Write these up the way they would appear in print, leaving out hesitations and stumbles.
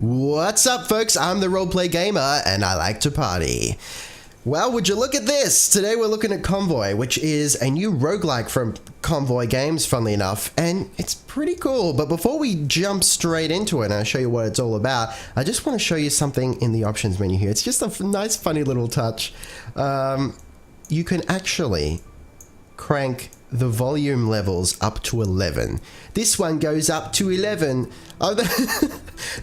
What's up, folks? I'm the Roleplay Gamer, and I like to party. Well, would you look at this? Today we're looking at Convoy, which is a new roguelike from Convoy Games, funnily enough, and it's pretty cool. But before we jump straight into it and I show you what it's all about, I just want to show you something in the options menu here. It's just a nice, funny little touch. You can actually crank the volume levels up to 11. This one goes up to 11. Oh,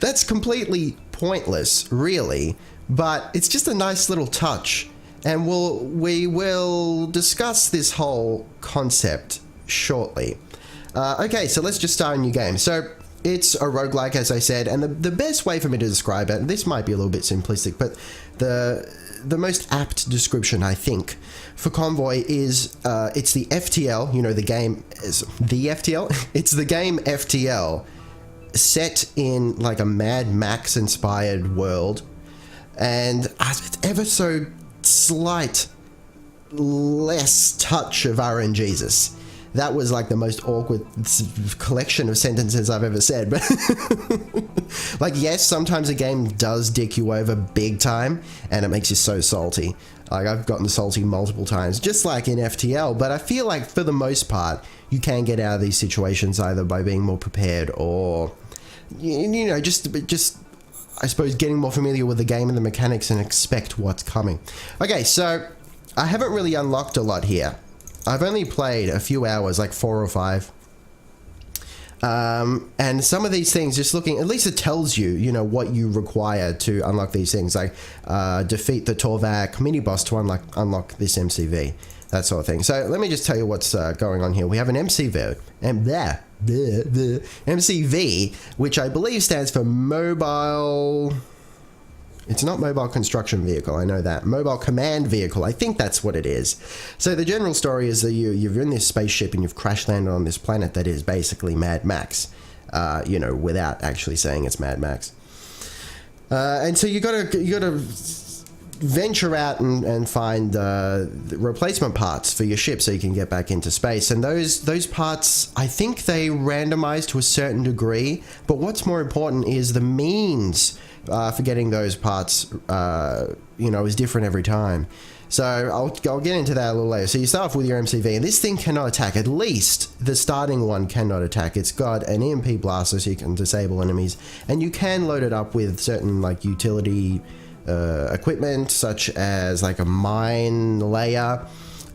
that's completely pointless, really, but it's just a nice little touch, and we will discuss this whole concept shortly. Okay, so let's just start a new game. So it's a roguelike, as I said, and the best way for me to describe it, and this might be a little bit simplistic, but the most apt description, I think, for Convoy is it's the FTL, you know, the game is the FTL? It's the game FTL set in like a Mad Max inspired world, and ever so slight less touch of RNGesus. That was like the most awkward collection of sentences I've ever said. But like, yes, sometimes a game does dick you over big time, and it makes you so salty. Like, I've gotten salty multiple times, just like in FTL. But I feel like for the most part, you can get out of these situations either by being more prepared or, you know, just I suppose getting more familiar with the game and the mechanics and expect what's coming. Okay, so I haven't really unlocked a lot here. I've only played a few hours, like 4 or 5. And some of these things, just looking, at least it tells you, you know, what you require to unlock these things, like defeat the Torvac mini-boss to unlock this MCV, that sort of thing. So let me just tell you what's going on here. We have an MCV, which I believe stands for Mobile... It's not Mobile Construction Vehicle, I know that. Mobile Command Vehicle, I think that's what it is. So the general story is that you're in this spaceship and you've crash landed on this planet that is basically Mad Max. You know, without actually saying it's Mad Max. And so you gotta venture out and find replacement parts for your ship so you can get back into space. And those parts, I think they randomize to a certain degree, but what's more important is the means for getting those parts, you know, is different every time. So I'll get into that a little later. So you start off with your MCV, and this thing cannot attack. At least the starting one cannot attack. It's got an EMP blaster, so you can disable enemies, and you can load it up with certain like utility equipment, such as like a mine layer,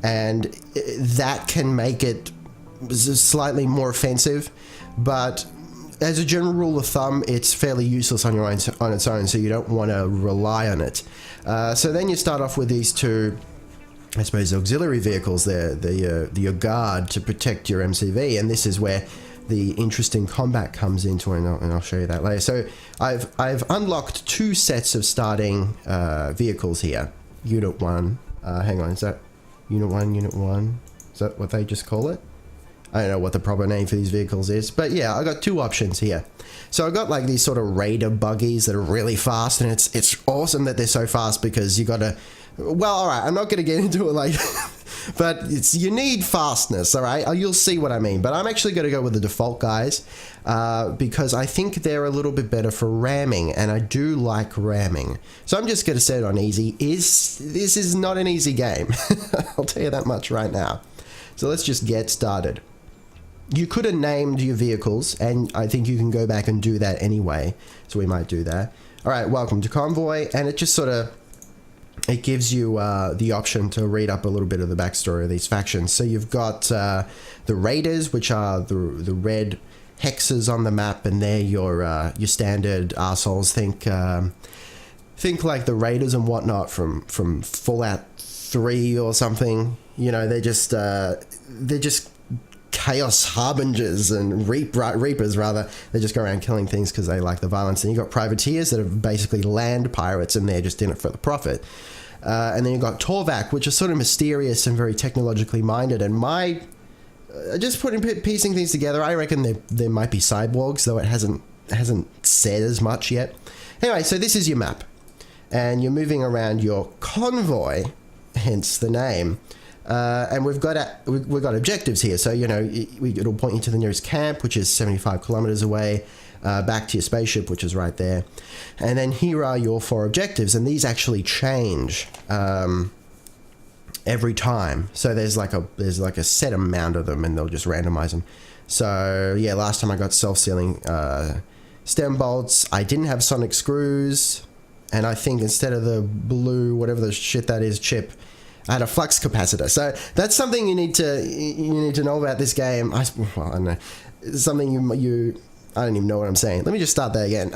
and that can make it slightly more offensive, but as a general rule of thumb, it's fairly useless on its own, so you don't want to rely on it. So then you start off with these two, I suppose, auxiliary vehicles there, your guard to protect your MCV, and this is where the interesting combat comes into, and I'll show you that later. So I've unlocked 2 sets of starting vehicles here. Unit 1, hang on, is that Unit 1, Unit 1? Is that what they just call it? I don't know what the proper name for these vehicles is, but yeah, I got 2 options here. So I got like these sort of raider buggies that are really fast, and it's awesome that they're so fast because you gotta, well, all right, I'm not gonna get into it like, but you need fastness, all right? You'll see what I mean, but I'm actually gonna go with the default guys because I think they're a little bit better for ramming, and I do like ramming. So I'm just gonna set it on easy. This is not an easy game. I'll tell you that much right now. So let's just get started. You could have named your vehicles, and I think you can go back and do that anyway, so we might do that. Alright, welcome to Convoy, and it just sort of, it gives you the option to read up a little bit of the backstory of these factions. So you've got the Raiders, which are the red hexes on the map, and they're your standard arseholes. Think like the Raiders and whatnot from Fallout 3 or something. You know, they're just chaos harbingers and reapers rather. They just go around killing things because they like the violence. And you've got privateers that are basically land pirates, and they're just in it for the profit. And then you've got Torvac, which are sort of mysterious and very technologically minded. And just piecing things together, I reckon there might be cyborgs, though it hasn't said as much yet. Anyway, so this is your map, and you're moving around your convoy, hence the name. And we've got objectives here. So, you know, it'll point you to the nearest camp, which is 75 kilometers away, back to your spaceship, which is right there. And then here are your 4 objectives, and these actually change every time. So there's like a set amount of them, and they'll just randomize them. So yeah, last time I got self-sealing stem bolts. I didn't have sonic screws, and I think instead of the blue, whatever the shit that is, chip, I had a flux capacitor. So that's something you need to know about this game. I don't know. Something you I don't even know what I'm saying. Let me just start that again.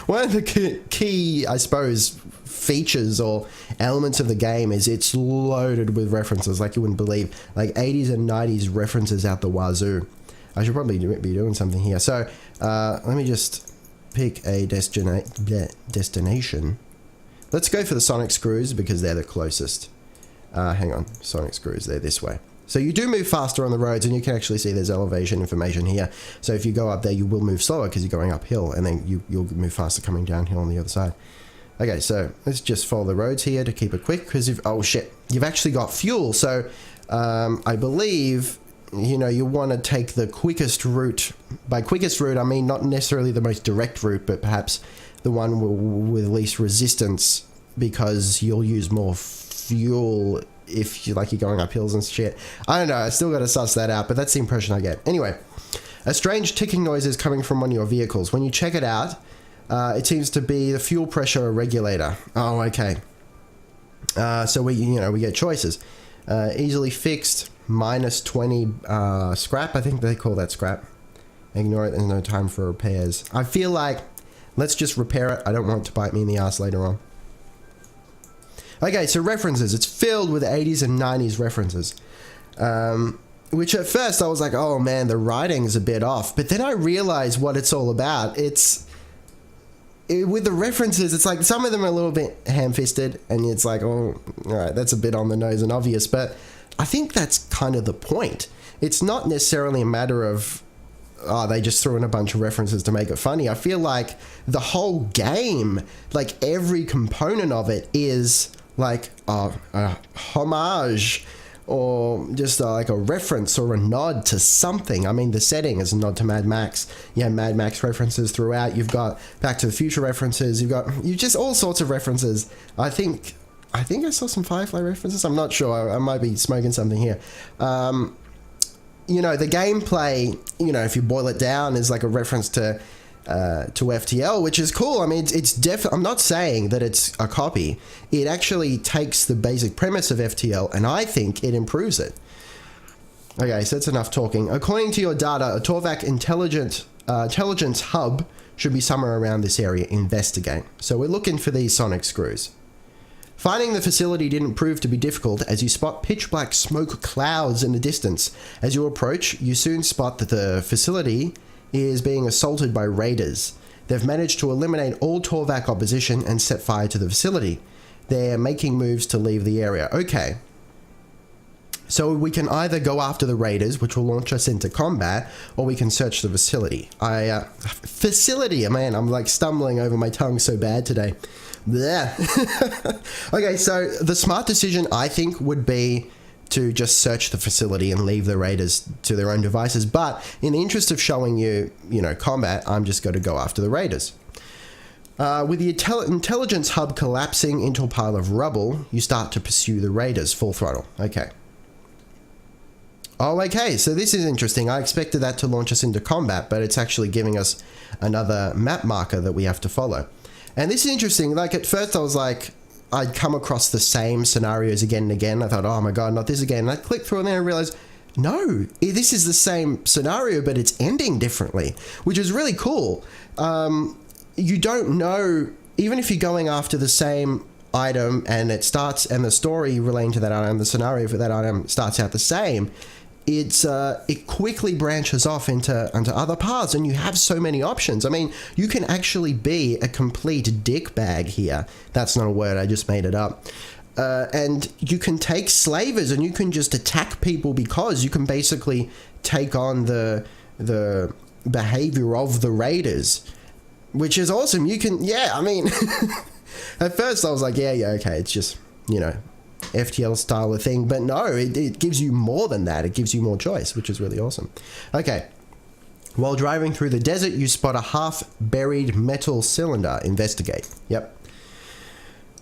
One of the key, I suppose, features or elements of the game is it's loaded with references like you wouldn't believe. Like 80s and 90s references out the wazoo. I should probably be doing something here. So let me just pick a destination. Let's go for the sonic screws because they're the closest. Hang on, sonic screws, they're this way. So you do move faster on the roads, and you can actually see there's elevation information here. So if you go up there, you will move slower because you're going uphill, and then you'll move faster coming downhill on the other side. Okay, so let's just follow the roads here to keep it quick because you've actually got fuel. So I believe, you know, you want to take the quickest route. By quickest route, I mean not necessarily the most direct route, but perhaps the one with least resistance, because you'll use more fuel if you're going up hills and shit. I don't know, I still got to suss that out, but that's the impression I get. Anyway, a strange ticking noise is coming from one of your vehicles. When you check it out, it seems to be the fuel pressure regulator. Oh, okay. So we get choices. Easily fixed, -20 scrap. I think they call that scrap. Ignore it, there's no time for repairs. I feel like, let's just repair it. I don't want it to bite me in the ass later on. Okay, so references. It's filled with 80s and 90s references. Which at first I was like, oh man, the writing's a bit off. But then I realized what it's all about. With the references, it's like some of them are a little bit ham-fisted. And it's like, oh, alright, that's a bit on the nose and obvious. But I think that's kind of the point. It's not necessarily a matter of, oh, they just threw in a bunch of references to make it funny. I feel like the whole game, like every component of it is like a homage or just like a reference or a nod to something. I mean, the setting is a nod to Mad Max. You have Mad Max references throughout. You've got Back to the Future references. You just all sorts of references. I think I saw some Firefly references. I'm not sure. I might be smoking something here. You know, the gameplay, you know, if you boil it down, is like a reference to FTL, which is cool. I mean, it's I'm not saying that it's a copy. It actually takes the basic premise of FTL, and I think it improves it. Okay, so that's enough talking. According to your data, a Torvac intelligence hub should be somewhere around this area. Investigate. So we're looking for these sonic screws. Finding the facility didn't prove to be difficult as you spot pitch black smoke clouds in the distance. As you approach, you soon spot that the facility is being assaulted by raiders. They've managed to eliminate all Torvac opposition and set fire to the facility. They're making moves to leave the area. Okay. So we can either go after the raiders, which will launch us into combat, or we can search the facility. Facility, man, I'm like stumbling over my tongue so bad today. Okay, so the smart decision, I think, would be to just search the facility and leave the raiders to their own devices. But in the interest of showing you, combat, I'm just going to go after the raiders. With the intelligence hub collapsing into a pile of rubble, you start to pursue the raiders full throttle. Okay. Oh, okay, so this is interesting. I expected that to launch us into combat, but it's actually giving us another map marker that we have to follow. And this is interesting. Like, at first I was like, I'd come across the same scenarios again and again. I thought, oh my god, not this again. And I clicked through and then I realized, no, this is the same scenario, but it's ending differently, which is really cool. You don't know, even if you're going after the same item and it starts, and the story relating to that item, the scenario for that item starts out the same, it quickly branches off into other paths, and you have so many options. I mean, you can actually be a complete dickbag here. That's not a word, I just made it up. And you can take slavers and you can just attack people because you can basically take on the behavior of the raiders, which is awesome. You can, yeah, I mean, at first I was like, yeah, okay, it's just, FTL style of thing, but no, it gives you more than that. It gives you more choice, which is really awesome. Okay. While driving through the desert, you spot a half-buried metal cylinder. Investigate. Yep.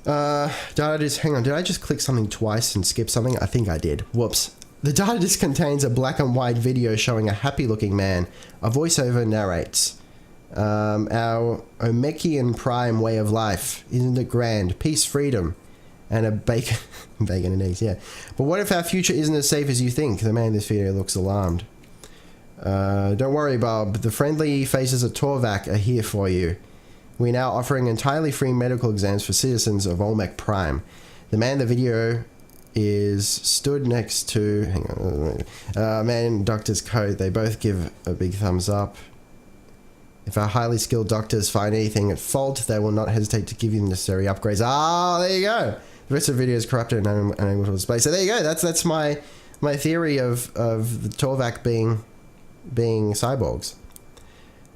Data disk, hang on, did I just click something twice and skip something? I think I did. Whoops. The data disk contains a black and white video showing a happy-looking man. A voiceover narrates. Our Omekian prime way of life. Isn't it grand? Peace, freedom, and a bacon... bacon and eggs, yeah. But what if our future isn't as safe as you think? The man in this video looks alarmed. Don't worry, Bob. The friendly faces of Torvak are here for you. We're now offering entirely free medical exams for citizens of Olmec Prime. The man in the video is stood next to... hang on. Man in doctor's coat. They both give a big thumbs up. If our highly skilled doctors find anything at fault, they will not hesitate to give you the necessary upgrades. Ah, there you go. The rest of the video is corrupted and unable to display. So there you go. That's my theory of the Torvak being cyborgs.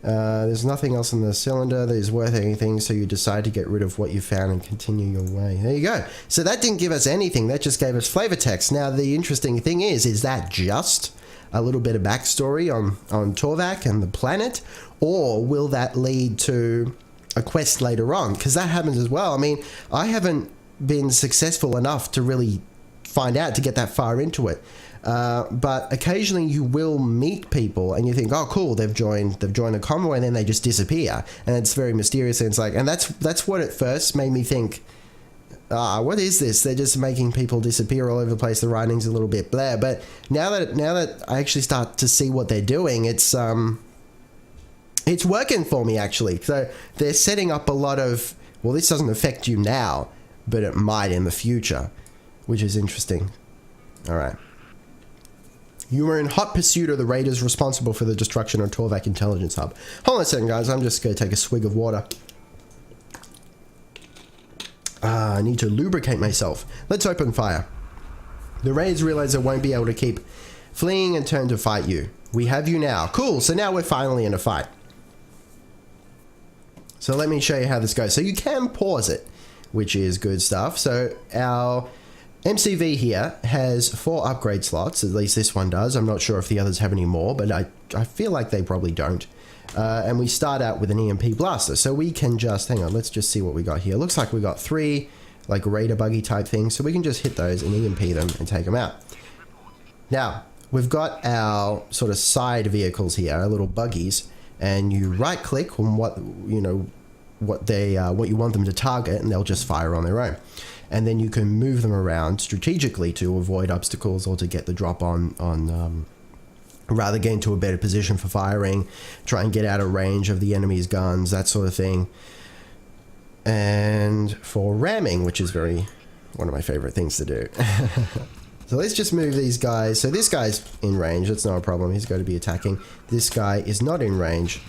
There's nothing else in the cylinder that is worth anything, so you decide to get rid of what you found and continue your way. There you go. So that didn't give us anything. That just gave us flavor text. Now, the interesting thing is that just a little bit of backstory on Torvak and the planet, or will that lead to a quest later on? Because that happens as well. I mean, I haven't been successful enough to really find out, to get that far into it. But occasionally you will meet people and you think, oh cool, they've joined a convoy, and then they just disappear, and it's very mysterious, and it's like, and that's what at first made me think, what is this? They're just making people disappear all over the place. The writing's a little bit blah. But now that I actually start to see what they're doing, it's working for me actually. So they're setting up a lot of, well, this doesn't affect you now, but it might in the future, which is interesting. All right. You were in hot pursuit of the raiders responsible for the destruction of Torvak Intelligence Hub. Hold on a second, guys. I'm just going to take a swig of water. I need to lubricate myself. Let's open fire. The raiders realize they won't be able to keep fleeing and turn to fight you. We have you now. Cool. So now we're finally in a fight. So let me show you how this goes. So you can pause it, which is good stuff. So our MCV here has 4 upgrade slots, at least this one does. I'm not sure if the others have any more, but I feel like they probably don't. And we start out with an EMP blaster, so we can just, hang on, let's just see what we got here. Looks like we got 3 like raider buggy type things, so we can just hit those and EMP them and take them out. Now, we've got our sort of side vehicles here, our little buggies, and you right click on what you want them to target, and they'll just fire on their own. And then you can move them around strategically to avoid obstacles or to get the drop on rather get into a better position for firing, try and get out of range of the enemy's guns, that sort of thing. And for ramming, which is one of my favorite things to do. So let's just move these guys. So this guy's in range, that's not a problem, he's going to be attacking. This guy is not in range,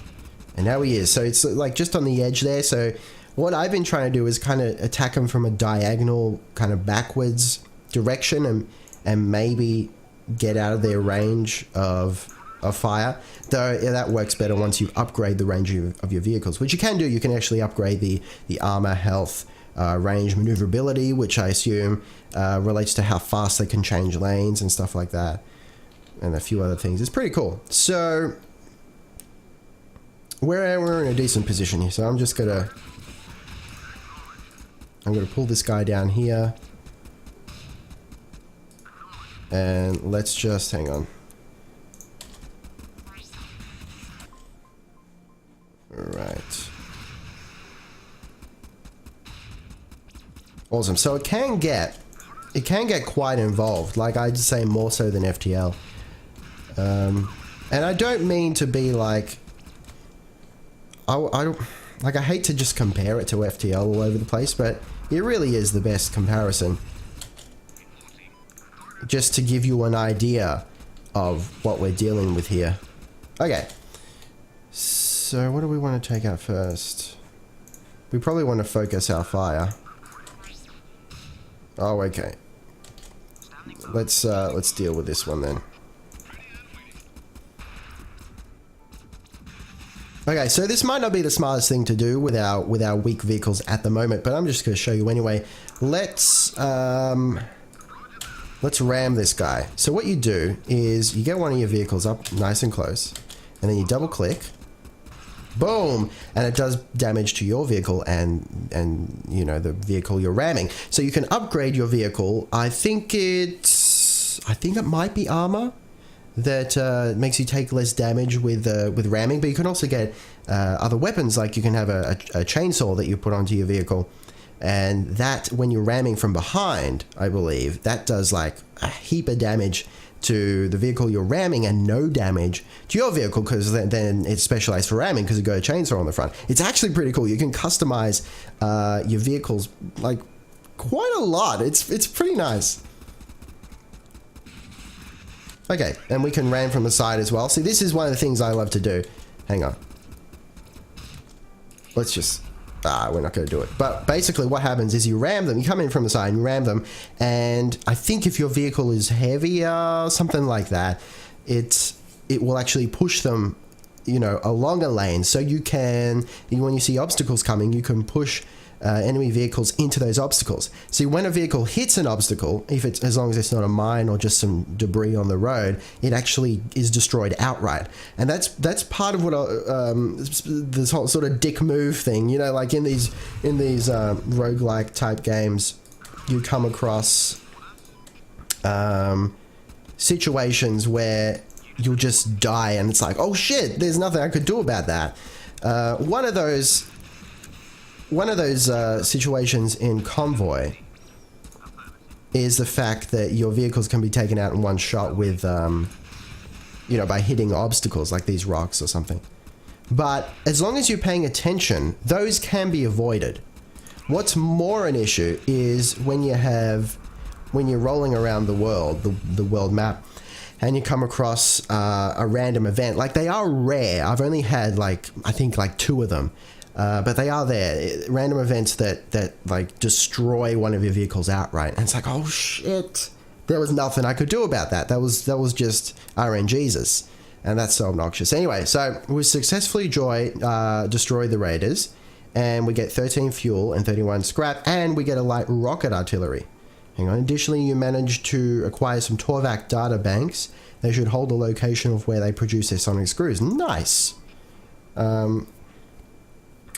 and now he is. So it's like just on the edge there. So what I've been trying to do is kind of attack them from a diagonal, kind of backwards direction, and maybe get out of their range of fire. Though yeah, that works better once you upgrade the range of your vehicles, which you can do. You can actually upgrade the armor, health, range, maneuverability, which I assume relates to how fast they can change lanes and stuff like that, and a few other things. It's pretty cool. So we're in a decent position here. So I'm gonna pull this guy down here, and let's just hang on. All right. Awesome. So it can get quite involved. Like I'd say more so than FTL. And I don't mean to be like, I don't like, I hate to just compare it to FTL all over the place, but it really is the best comparison. Just to give you an idea of what we're dealing with here. Okay. So what do we want to take out first? We probably want to focus our fire. Oh, okay. Let's deal with this one then. Okay, so this might not be the smartest thing to do with our weak vehicles at the moment, but I'm just going to show you anyway. Let's Let's ram this guy. So what you do is you get one of your vehicles up nice and close, and then you double click. Boom! And it does damage to your vehicle and you know, the vehicle you're ramming. So you can upgrade your vehicle. I think it might be armor that makes you take less damage with ramming, but you can also get other weapons, like you can have a chainsaw that you put onto your vehicle, and that, when you're ramming from behind, I believe, that does like a heap of damage to the vehicle you're ramming and no damage to your vehicle, because then it's specialized for ramming because you got a chainsaw on the front. It's actually pretty cool. You can customize your vehicles like quite a lot. It's pretty nice. Okay, and we can ram from the side as well. See, this is one of the things I love to do. Hang on. Let's just... we're not going to do it. But basically what happens is you ram them. You come in from the side and you ram them. And I think if your vehicle is heavier, something like that, it will actually push them, you know, along a lane. So you can, when you see obstacles coming, you can push enemy vehicles into those obstacles. See, when a vehicle hits an obstacle, as long as it's not a mine or just some debris on the road, it actually is destroyed outright. And that's part of what this whole sort of dick move thing, you know, like in these roguelike type games, you come across situations where you'll just die and it's like, oh shit, there's nothing I could do about that. One of those situations in Convoy is the fact that your vehicles can be taken out in one shot with, you know, by hitting obstacles like these rocks or something. But as long as you're paying attention, those can be avoided. What's more an issue is when you're rolling around the world, the world map, and you come across a random event. Like, they are rare. I've only had I think 2 of them. But they are there, random events that like destroy one of your vehicles outright, and it's like, oh shit, there was nothing I could do about that. That was just RNGesus, and that's so obnoxious. Anyway, so we successfully destroy the raiders, and we get 13 fuel and 31 scrap, and we get a light rocket artillery. Hang on. Additionally, you managed to acquire some Torvac data banks. They should hold the location of where they produce their sonic screws. Nice.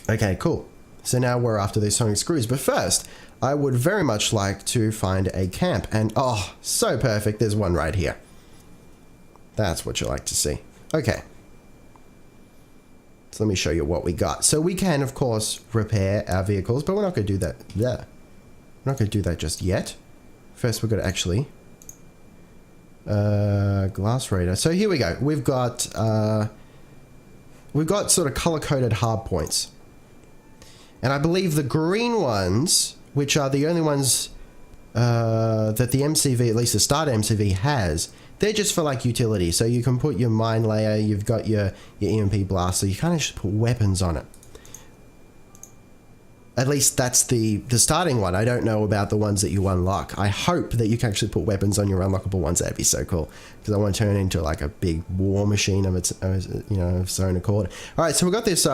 Okay, cool. So now we're after these sonic screws. But first, I would very much like to find a camp. And, oh, so perfect. There's one right here. That's what you like to see. Okay. So let me show you what we got. So we can, of course, repair our vehicles, but we're not going to do that. Yeah. We're not going to do that just yet. First, we're going to actually... Glass Raider. So here we go. We've got sort of color-coded hard points. And I believe the green ones, which are the only ones that the MCV, at least the starter MCV, has, they're just for like utility. So you can put your mine layer, you've got your EMP blaster, you can't just put weapons on it. At least that's the starting one. I don't know about the ones that you unlock. I hope that you can actually put weapons on your unlockable ones. That'd be so cool, because I want to turn it into like a big war machine of its own accord. All right, so we've got this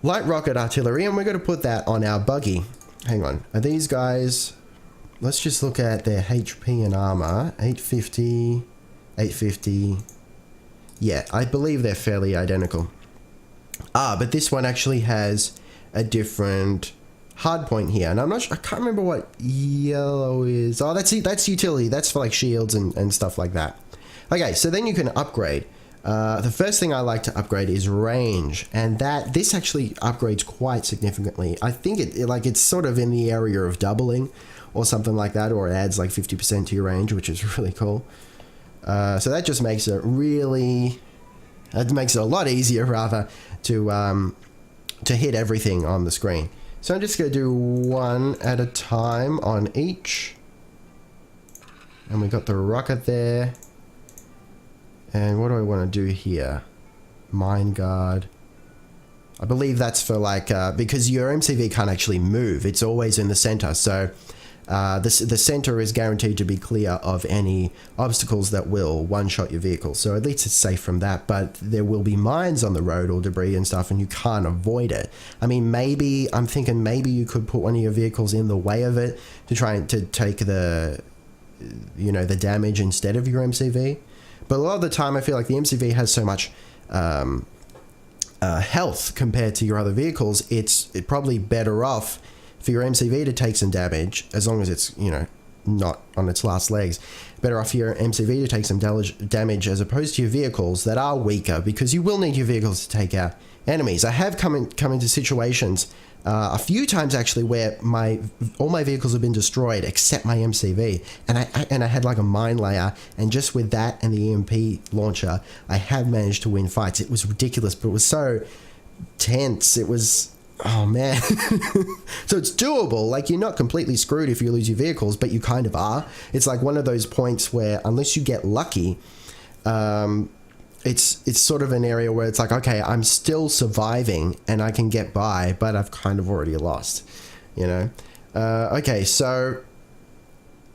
light rocket artillery, and we're going to put that on our buggy. Hang on. Are these guys... Let's just look at their HP and armor. 850, 850. Yeah, I believe they're fairly identical. But this one actually has a different hard point here, and I'm not sure, I can't remember what yellow is. Oh, that's utility. That's for like shields and stuff like that. Okay, so then you can upgrade. The first thing I like to upgrade is range, and this actually upgrades quite significantly. I think it's sort of in the area of doubling or something like that, or it adds like 50% to your range, which is really cool. So that just makes it a lot easier rather to hit everything on the screen. So I'm just going to do one at a time on each. And we got the rocket there. And what do I want to do here? Mine guard. I believe that's for like, because your MCV can't actually move. It's always in the center. So the center is guaranteed to be clear of any obstacles that will one-shot your vehicle. So at least it's safe from that. But there will be mines on the road or debris and stuff, and you can't avoid it. I mean, I'm thinking maybe you could put one of your vehicles in the way of it to try and to take the you know, the damage instead of your MCV. But a lot of the time I feel like the MCV has so much health compared to your other vehicles, it's probably better off for your MCV to take some damage, as long as it's, you know, not on its last legs. Better off for your MCV to take some damage as opposed to your vehicles that are weaker, because you will need your vehicles to take out enemies. I have come into situations a few times actually where all my vehicles have been destroyed except my MCV, and I had like a mine layer, and just with that and the EMP launcher I have managed to win fights. It was ridiculous, but it was so tense. It was, oh man. So it's doable. Like, you're not completely screwed if you lose your vehicles, but you kind of are. It's like one of those points where unless you get lucky, it's sort of an area where it's like, okay, I'm still surviving and I can get by, but I've kind of already lost, you know? Okay, so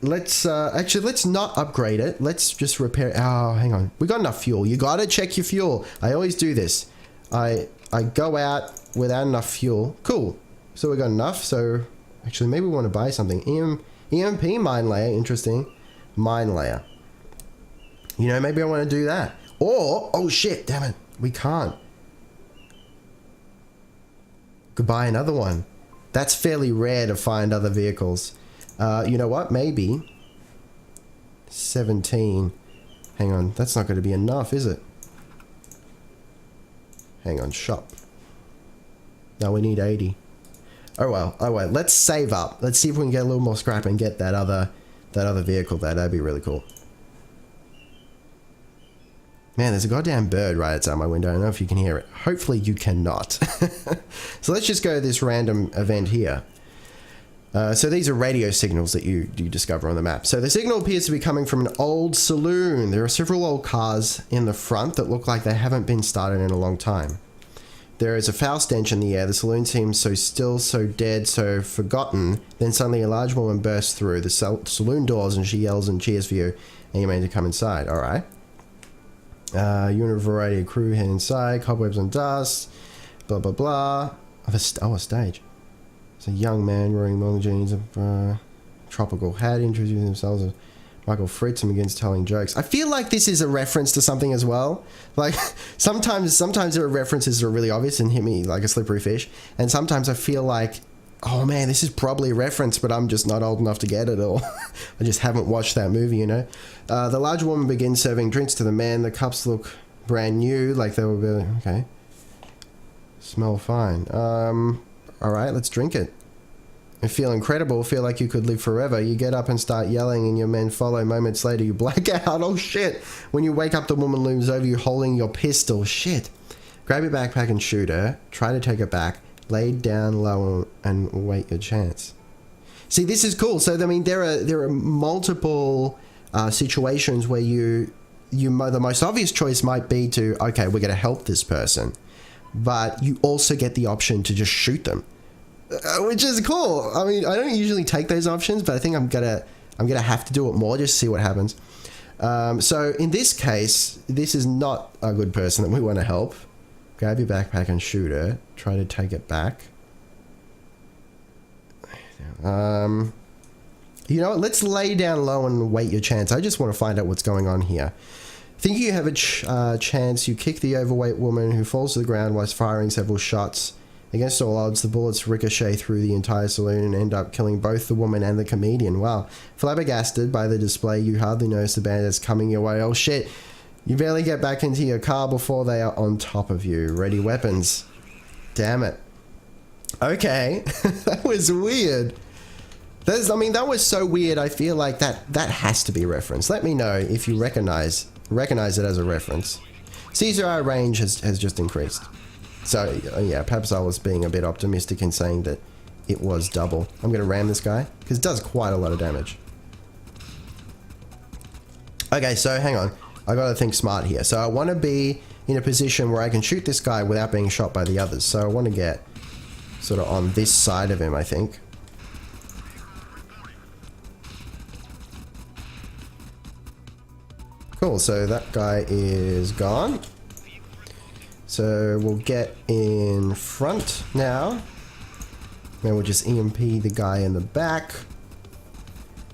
let's not upgrade it. Let's just repair it. Oh, hang on. We got enough fuel. You got to check your fuel. I always do this. I go out without enough fuel. Cool. So we got enough. So actually, maybe we want to buy something. EMP mine layer. Interesting. Mine layer. You know, maybe I want to do that. Or, oh shit, damn it, we can't. Could buy another one. That's fairly rare to find other vehicles. You know what, maybe 17. Hang on, that's not going to be enough, is it? Hang on, shop. No, we need 80. Oh well, let's save up. Let's see if we can get a little more scrap and get that other vehicle there. That'd be really cool. Man, there's a goddamn bird right outside my window. I don't know if you can hear it. Hopefully you cannot. So let's just go to this random event here. So these are radio signals that you discover on the map. So the signal appears to be coming from an old saloon. There are several old cars in the front that look like they haven't been started in a long time. There is a foul stench in the air. The saloon seems so still, so dead, so forgotten. Then suddenly a large woman bursts through the saloon doors and she yells and cheers for you, and you're made to come inside. All right. You and a variety of crew head inside, cobwebs and dust, blah blah blah. A stage. It's a young man wearing long jeans of tropical hat introducing themselves as Michael Fritz and begins telling jokes. I feel like this is a reference to something as well. Like, sometimes there are references that are really obvious and hit me like a slippery fish, and sometimes I feel like, oh man, this is probably a reference, but I'm just not old enough to get it, or I just haven't watched that movie, you know? The large woman begins serving drinks to the man. The cups look brand new, like they were really, okay. Smell fine. Alright, let's drink it. I feel incredible, feel like you could live forever. You get up and start yelling and your men follow. Moments later, you black out. Oh shit. When you wake up, the woman looms over you holding your pistol. Shit. Grab your backpack and shoot her. Try to take it back. Lay down low and wait your chance. See, this is cool. So, I mean, there are multiple situations where the most obvious choice might be to, okay, we're going to help this person, but you also get the option to just shoot them, which is cool. I mean, I don't usually take those options, but I think I'm gonna have to do it more just to see what happens. So in this case, this is not a good person that we want to help. Grab your backpack and shoot her. Try to take it back. You know what? Let's lay down low and wait your chance. I just want to find out what's going on here. Thinking you have a chance, you kick the overweight woman who falls to the ground whilst firing several shots. Against all odds, the bullets ricochet through the entire saloon and end up killing both the woman and the comedian. Wow. Flabbergasted by the display, you hardly notice the bandits coming your way. Oh shit. You barely get back into your car before they are on top of you. Ready weapons. Damn it. Okay. That was weird. That was so weird. I feel like that has to be a reference. Let me know if you recognize it as a reference. CZI range has just increased. So, yeah, perhaps I was being a bit optimistic in saying that it was double. I'm going to ram this guy, because it does quite a lot of damage. Okay, so hang on. I got to think smart here. So I want to be in a position where I can shoot this guy without being shot by the others. So I want to get sort of on this side of him, I think. Cool, so that guy is gone. So we'll get in front now. And we'll just EMP the guy in the back.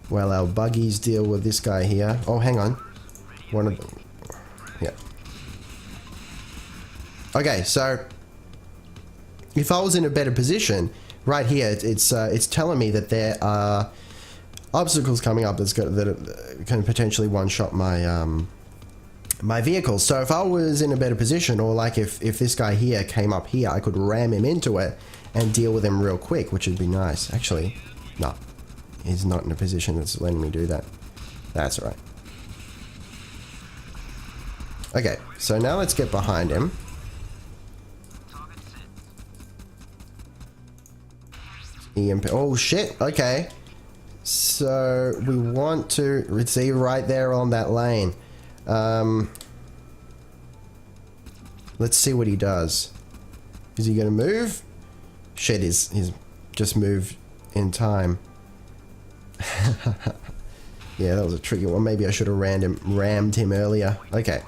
while our buggies deal with this guy here. Oh, hang on. One of them. Yeah. Okay, so if I was in a better position, right here, it's telling me that there are obstacles coming up that can potentially one-shot my my vehicles. So if I was in a better position, or like if this guy here came up here, I could ram him into it and deal with him real quick, which would be nice. Actually, no, he's not in a position that's letting me do that. That's all right. Okay, so now let's get behind him. EMP. Oh shit. Okay. So we want to see right there on that lane. Let's see what he does. Is he gonna move? Shit, he's just moved in time. Yeah, that was a tricky one. Maybe I should have rammed him earlier. Okay.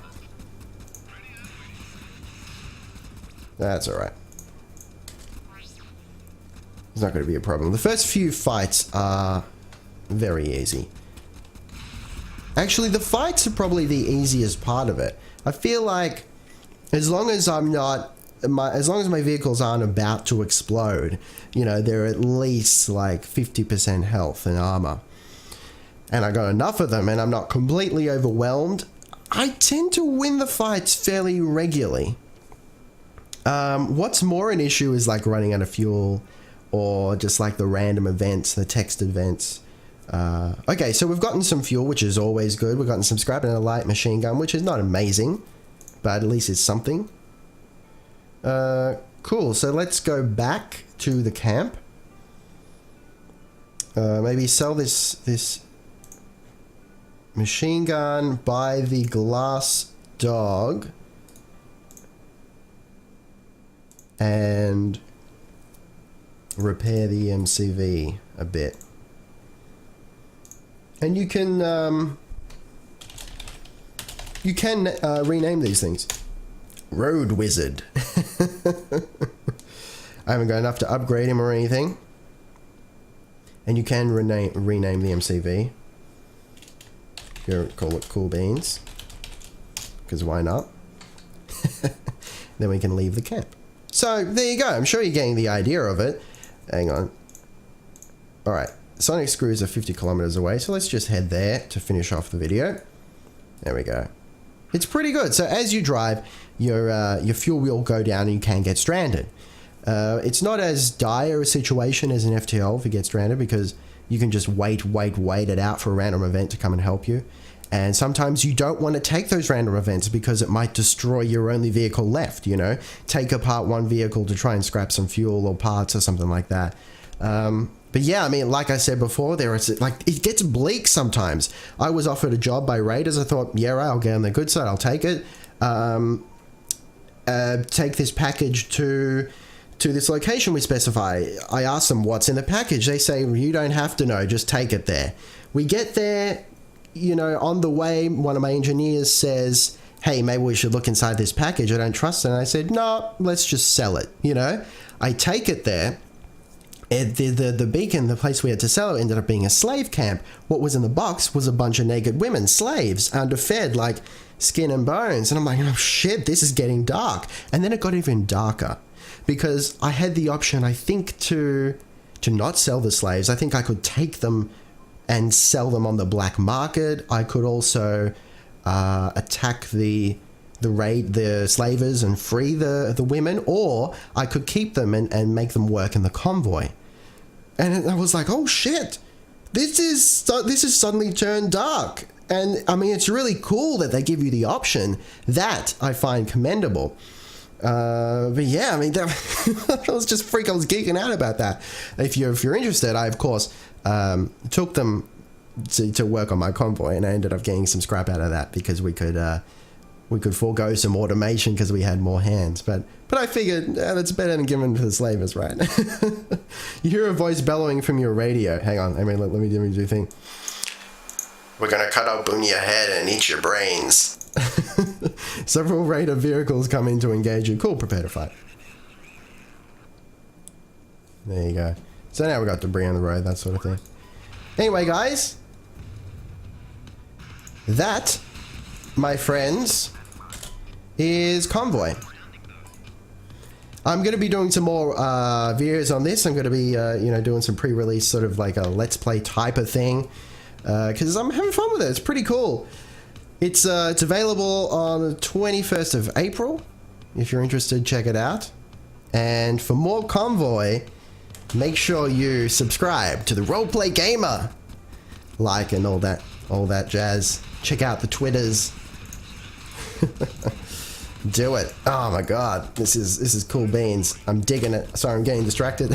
That's alright. It's not going to be a problem. The first few fights are very easy. Actually, the fights are probably the easiest part of it. I feel like as long as I'm not, as long as my vehicles aren't about to explode, you know, they're at least like 50% health and armor, and I got enough of them and I'm not completely overwhelmed, I tend to win the fights fairly regularly. What's more an issue is like running out of fuel, or just like the random events, the text events. Okay, so we've gotten some fuel, which is always good. We've gotten some scrap and a light machine gun, which is not amazing, but at least it's something. Cool, so let's go back to the camp. Maybe sell this machine gun, buy the glass dog, and repair the MCV a bit. And you can rename these things. Road Wizard. I haven't got enough to upgrade him or anything. And you can rename the MCV. Call it Cool Beans. Because why not? Then we can leave the camp. So there you go. I'm sure you're getting the idea of it. Hang on. Alright. Sonic Screws are 50 kilometers away, so let's just head there to finish off the video. There we go. It's pretty good. So as you drive, your fuel will go down and you can get stranded. It's not as dire a situation as an FTL if you get stranded, because you can just wait it out for a random event to come and help you. And sometimes you don't want to take those random events because it might destroy your only vehicle left, you know? Take apart one vehicle to try and scrap some fuel or parts or something like that. But yeah, I mean, like I said before, it gets bleak sometimes. I was offered a job by Raiders. I thought, yeah, right, I'll get on the good side. I'll take it. Take this package to this location we specify. I asked them what's in the package. They say, you don't have to know, just take it there. We get there, you know, on the way, one of my engineers says, hey, maybe we should look inside this package. I don't trust it. And I said, no, let's just sell it, you know. I take it there. The beacon, the place we had to sell it, ended up being a slave camp. What was in the box was a bunch of naked women, slaves, underfed, like skin and bones. And I'm like, oh shit, this is getting dark. And then it got even darker, because I had the option, I think, to not sell the slaves. I think I could take them and sell them on the black market. I could also attack the slavers and free the women, or I could keep them and make them work in the convoy. And I was like, oh shit, this is suddenly turned dark. And I mean, it's really cool that they give you the option. That I find commendable. But yeah, I mean, I was geeking out about that. If you're interested, I of course took them to work on my convoy, and I ended up getting some scrap out of that because we could forego some automation because we had more hands. But I figured that's better than giving to the slavers, right? You hear a voice bellowing from your radio. Hang on, let me do the thing. We're gonna cut open your head and eat your brains. Several raider vehicles come in to engage you. Cool, prepare to fight. There you go. So now we got debris on the road, that sort of thing. Anyway, guys, That, my friends, is Convoy. I'm going to be doing some more videos on this. I'm going to be, you know, doing some pre-release sort of like a Let's Play type of thing. Because I'm having fun with it. It's pretty cool. It's available on the 21st of April. If you're interested, check it out. And for more Convoy, make sure you subscribe to the Roleplay Gamer. Like and all that jazz. Check out the Twitters. Do it. Oh my god, this is cool beans. I'm digging it. Sorry, I'm getting distracted.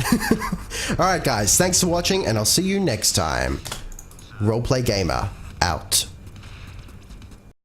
Alright guys, thanks for watching and I'll see you next time. Roleplay Gamer out.